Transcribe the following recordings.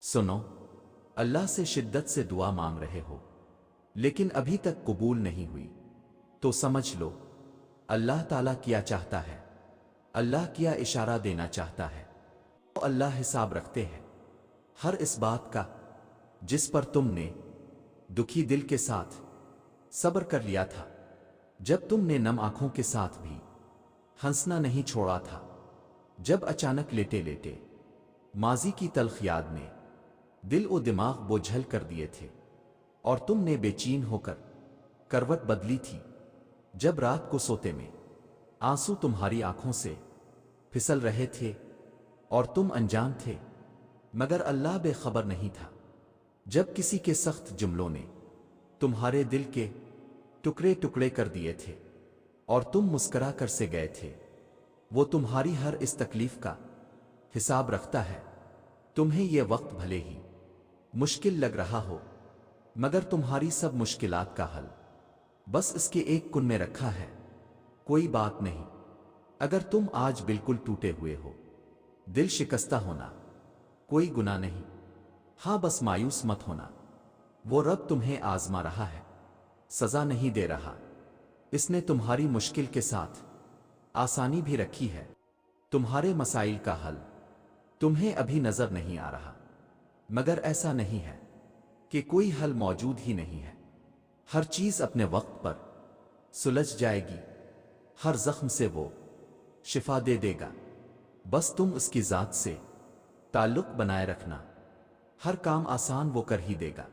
सुनो, अल्लाह से शिद्दत से दुआ मांग रहे हो लेकिन अभी तक कबूल नहीं हुई, तो समझ लो अल्लाह ताला क्या चाहता है, अल्लाह क्या इशारा देना चाहता है। तो अल्लाह हिसाब रखते हैं हर इस बात का जिस पर तुमने दुखी दिल के साथ सब्र कर लिया था, जब तुमने नम आंखों के साथ भी हंसना नहीं छोड़ा था, जब अचानक लेटे लेटे माजी की तल्ख याद ने दिल और दिमाग बोझल कर दिए थे और तुमने बेचैन होकर करवट बदली थी, जब रात को सोते में आंसू तुम्हारी आंखों से फिसल रहे थे और तुम अनजान थे मगर अल्लाह बेखबर नहीं था, जब किसी के सख्त जुमलों ने तुम्हारे दिल के टुकड़े टुकड़े कर दिए थे और तुम मुस्करा कर से गए थे। वो तुम्हारी हर इस तकलीफ का हिसाब रखता है। तुम्हें यह वक्त भले ही मुश्किल लग रहा हो मगर तुम्हारी सब मुश्किलात का हल बस इसके एक कुन में रखा है। कोई बात नहीं अगर तुम आज बिल्कुल टूटे हुए हो, दिल शिकस्ता होना कोई गुनाह नहीं। हां बस मायूस मत होना, वो रब तुम्हें आजमा रहा है, सजा नहीं दे रहा। इसने तुम्हारी मुश्किल के साथ आसानी भी रखी है। तुम्हारे मसाइल का हल तुम्हें अभी नजर नहीं आ रहा मगर ऐसा नहीं है कि कोई हल मौजूद ही नहीं है। हर चीज अपने वक्त पर सुलझ जाएगी, हर जख्म से वो शिफा दे देगा, बस तुम उसकी जात से ताल्लुक बनाए रखना, हर काम आसान वो कर ही देगा।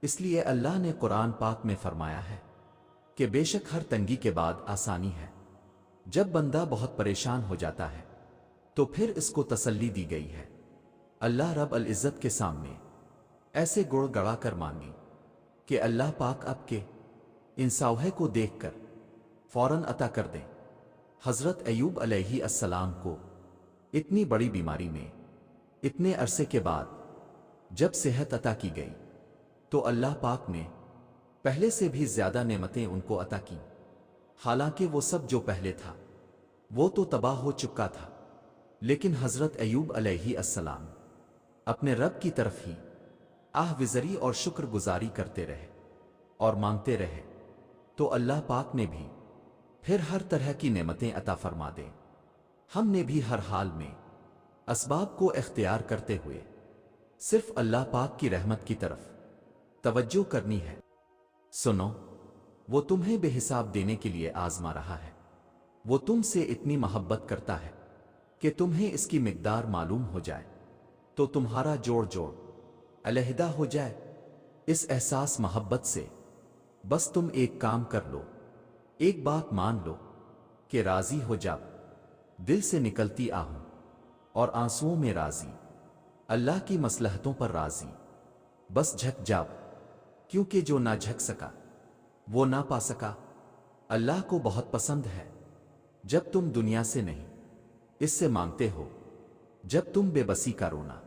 इसलिए अल्लाह ने कुरान पाक में फरमाया है कि बेशक हर तंगी के बाद आसानी है। जब बंदा बहुत परेशान हो जाता है तो फिर इसको तसल्ली दी गई है। अल्लाह रब अल इज़्ज़त के सामने ऐसे गुड़ गड़ा कर मांगी कि अल्लाह पाक आपके इंसावहे को देखकर फौरन अता कर दें। हजरत अय्यूब अलैहि अस्सलाम को इतनी बड़ी बीमारी में इतने अरसे के बाद जब सेहत अता की गई तो अल्लाह पाक ने पहले से भी ज्यादा नेमतें उनको अता की। हालांकि वो सब जो पहले था वो तो तबाह हो चुका था, लेकिन हजरत अय्यूब अलैहि अस्सलाम अपने रब की तरफ ही आहविज़री और शुक्रगुजारी करते रहे और मांगते रहे, तो अल्लाह पाक ने भी फिर हर तरह की नेमतें अता फरमा दे। हमने भी हर हाल में असबाब को इख्तियार करते हुए सिर्फ अल्लाह पाक की रहमत की तरफ तवज्जो करनी है। सुनो, वो तुम्हें बेहिसाब देने के लिए आजमा रहा है। वो तुमसे इतनी मोहब्बत करता है कि तुम्हें इसकी मिकदार मालूम हो जाए तो तुम्हारा जोड़ जोड़ अलहदा हो जाए। इस एहसास मोहब्बत से बस तुम एक काम कर लो, एक बात मान लो कि राजी हो जाओ, दिल से निकलती आहूं और आंसुओं में राजी, अल्लाह की मसलहतों पर राजी। बस झक जाओ, क्योंकि जो ना झक सका वो ना पा सका। अल्लाह को बहुत पसंद है जब तुम दुनिया से नहीं इससे मांगते हो, जब तुम बेबसी का रोना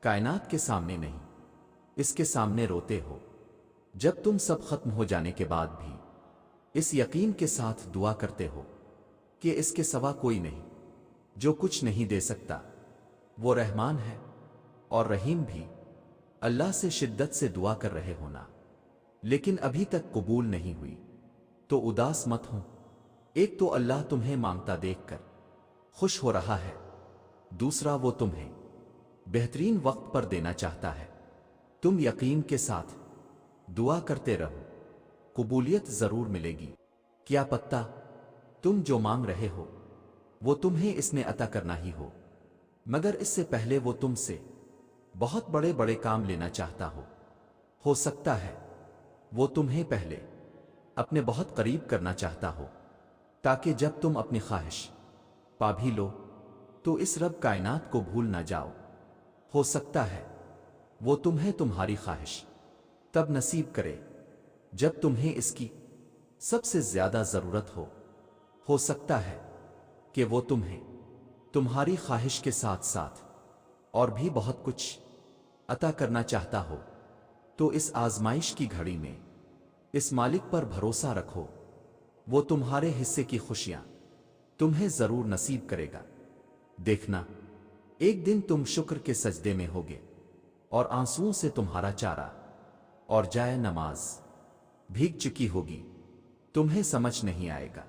कायनात के सामने नहीं इसके सामने रोते हो, जब तुम सब खत्म हो जाने के बाद भी इस यकीन के साथ दुआ करते हो कि इसके सिवा कोई नहीं जो कुछ नहीं दे सकता। वो रहमान है और रहीम भी। अल्लाह से शिद्दत से दुआ कर रहे होना लेकिन अभी तक कबूल नहीं हुई तो उदास मत हो। एक तो अल्लाह तुम्हें मांगता देखकर खुश हो रहा है, दूसरा वो तुम्हें बेहतरीन वक्त पर देना चाहता है। तुम यकीन के साथ दुआ करते रहो, कबूलियत जरूर मिलेगी। क्या पता तुम जो मांग रहे हो वो तुम्हें इसने अता करना ही मगर इससे पहले वो तुमसे बहुत बड़े बड़े काम लेना चाहता हो सकता है वो तुम्हें पहले अपने बहुत करीब करना चाहता हो ताकि जब तुम अपनी ख्वाहिश पा भी लो तो इस रब कायनात को भूल ना जाओ। हो सकता है वो तुम्हें तुम्हारी ख्वाहिश तब नसीब करे जब तुम्हें इसकी सबसे ज्यादा जरूरत हो सकता है कि वो तुम्हें तुम्हारी ख्वाहिश के साथ साथ और भी बहुत कुछ अता करना चाहता हो। तो इस आजमाइश की घड़ी में इस मालिक पर भरोसा रखो, वो तुम्हारे हिस्से की खुशियां तुम्हें जरूर नसीब करेगा। देखना एक दिन तुम शुक्र के सजदे में होगे اور آنسوؤں سے تمہارا چارہ اور جائے نماز بھیگ چکی ہوگی۔ تمہیں سمجھ نہیں آئے گا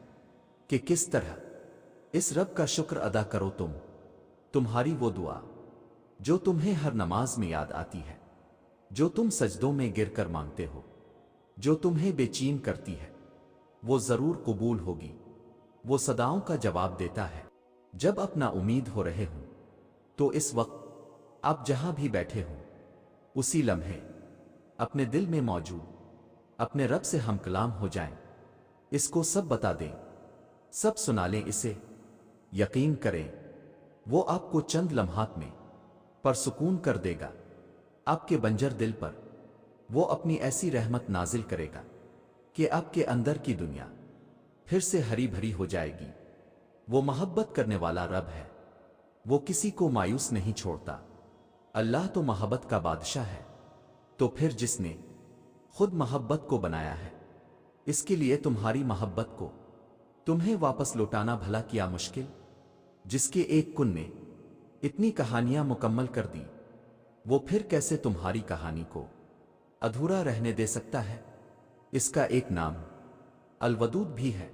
کہ کس طرح اس رب کا شکر ادا کرو تمہاری وہ دعا جو تمہیں ہر نماز میں یاد آتی ہے، جو تم سجدوں میں گر کر مانگتے ہو، جو تمہیں بے چین کرتی ہے، وہ ضرور قبول ہوگی۔ وہ صداؤں کا جواب دیتا ہے جب اپنا امید ہو رہے ہوں، تو اس وقت آپ جہاں بھی بیٹھے ہوں، اسی لمحے اپنے دل میں موجود اپنے رب سے ہم کلام ہو جائیں، اس کو سب بتا دیں، سب سنا لیں اسے، یقین کریں وہ آپ کو چند لمحات میں پرسکون کر دے گا۔ آپ کے بنجر دل پر وہ اپنی ایسی رحمت نازل کرے گا کہ آپ کے اندر کی دنیا پھر سے ہری بھری ہو جائے گی۔ وہ محبت کرنے والا رب ہے، وہ کسی کو مایوس نہیں چھوڑتا۔ اللہ تو محبت کا بادشاہ ہے، تو پھر جس نے خود محبت کو بنایا ہے، اس کے لیے تمہاری محبت کو تمہیں واپس لوٹانا بھلا کیا مشکل؟ جس کے ایک کن نے اتنی کہانیاں مکمل کر دی، وہ پھر کیسے تمہاری کہانی کو ادھورا رہنے دے سکتا ہے؟ اس کا ایک نام الودود بھی ہے،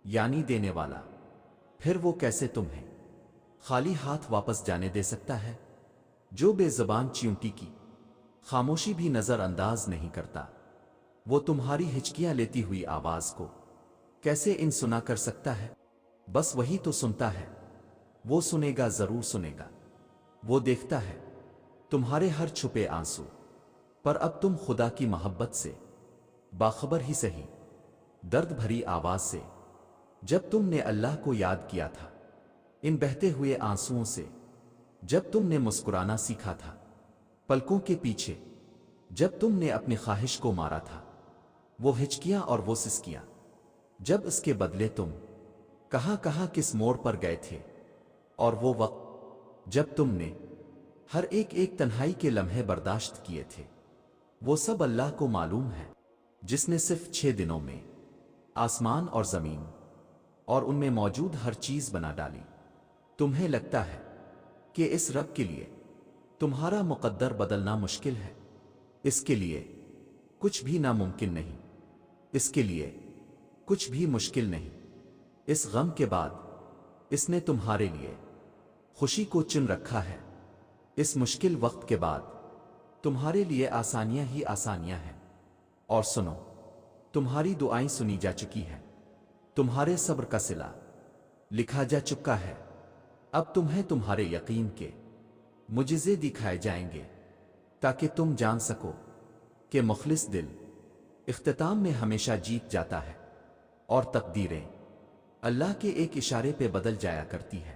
یعنی دینے والا۔ پھر وہ کیسے تمہیں خالی ہاتھ واپس جانے دے سکتا ہے؟ جو بے زبان چیونٹی کی خاموشی بھی نظر انداز نہیں کرتا، وہ تمہاری ہچکیاں لیتی ہوئی آواز کو کیسے ان سنا کر سکتا ہے؟ بس وہی تو سنتا ہے، وہ سنے گا، ضرور سنے گا۔ وہ دیکھتا ہے تمہارے ہر چھپے آنسو، پر اب تم خدا کی محبت سے باخبر ہی سہی، درد بھری آواز سے جب تم نے اللہ کو یاد کیا تھا، ان بہتے ہوئے آنسوؤں سے جب تم نے مسکرانا سیکھا تھا، پلکوں کے پیچھے جب تم نے اپنی خواہش کو مارا تھا، وہ ہچکیاں اور وہ سسکیاں جب اس کے بدلے تم کہاں کہاں کس موڑ پر گئے تھے، اور وہ وقت جب تم نے ہر ایک تنہائی کے لمحے برداشت کیے تھے، وہ سب اللہ کو معلوم ہے، جس نے صرف 6 دنوں میں آسمان اور زمین اور ان میں موجود ہر چیز بنا ڈالی۔ تمہیں لگتا ہے کہ اس رب کے لیے تمہارا مقدر بدلنا مشکل ہے؟ اس کے لیے کچھ بھی ناممکن نہیں، اس کے لیے کچھ بھی مشکل نہیں۔ اس غم کے بعد اس نے تمہارے لیے خوشی کو چن رکھا ہے، اس مشکل وقت کے بعد تمہارے لیے آسانیاں ہی آسانیاں ہیں۔ اور سنو، تمہاری دعائیں سنی جا چکی ہیں، تمہارے صبر کا صلہ لکھا جا چکا ہے۔ اب تمہیں تمہارے یقین کے معجزے دکھائے جائیں گے، تاکہ تم جان سکو کہ مخلص دل اختتام میں ہمیشہ جیت جاتا ہے، اور تقدیریں اللہ کے ایک اشارے پہ بدل جایا کرتی ہے۔